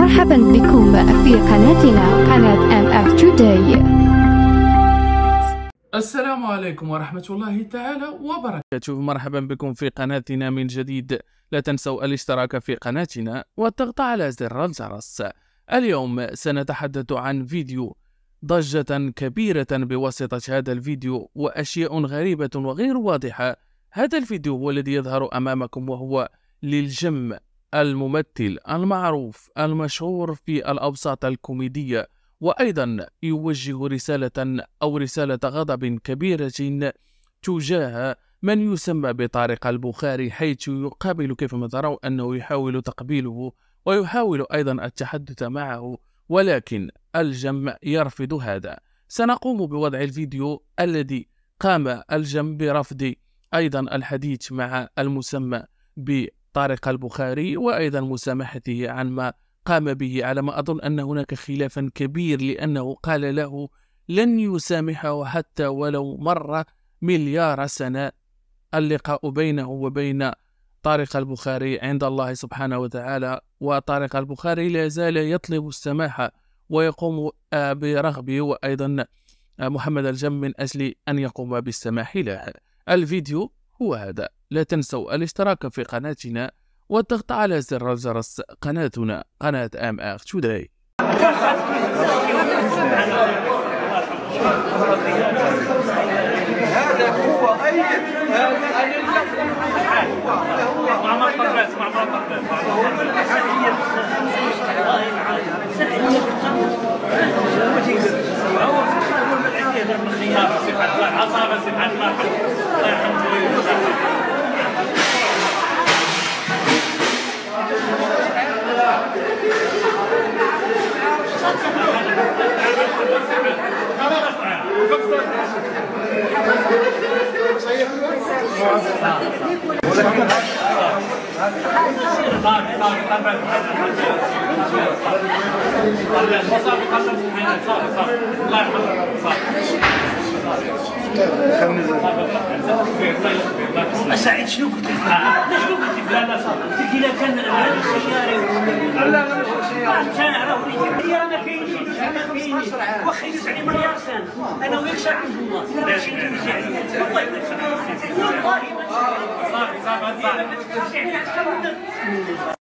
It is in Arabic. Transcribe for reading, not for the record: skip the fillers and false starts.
مرحبا بكم في قناتنا قناة MF Today. السلام عليكم ورحمة الله تعالى وبركاته. مرحبا بكم في قناتنا من جديد. لا تنسوا الاشتراك في قناتنا والضغط على زر الجرس. اليوم سنتحدث عن فيديو ضجة كبيرة بواسطة هذا الفيديو وأشياء غريبة وغير واضحة. هذا الفيديو هو الذي يظهر أمامكم وهو للجم، الممثل المعروف المشهور في الأوساط الكوميدية، وأيضا يوجه رسالة غضب كبيرة تجاه من يسمى بطارق البخاري، حيث يقابل كيفما ترون أنه يحاول تقبيله ويحاول أيضا التحدث معه، ولكن الجم يرفض هذا. سنقوم بوضع الفيديو الذي قام الجم برفض أيضا الحديث مع المسمى بطارق البخاري وأيضا مسامحته عن ما قام به، على ما أظن أن هناك خلافا كبير، لأنه قال له لن يسامحه حتى ولو مر مليار سنة. اللقاء بينه وبين طارق البخاري عند الله سبحانه وتعالى، وطارق البخاري لا زال يطلب السماح ويقوم برغبه، وأيضا محمد الجم من أجل أن يقوم بالسماح له. الفيديو هو هذا. لا تنسوا الاشتراك في قناتنا والضغط على زر الجرس. قناتنا قناة MF Today. هذا هو سعيد شنو قلت لك؟ شنو قلت لك؟ لا قلت لك كان لا ما كاينش واخا يدوز عليه مليار سنه انا وياك شاعر عند الله ماشي والله ما تفهم والله ما تفهم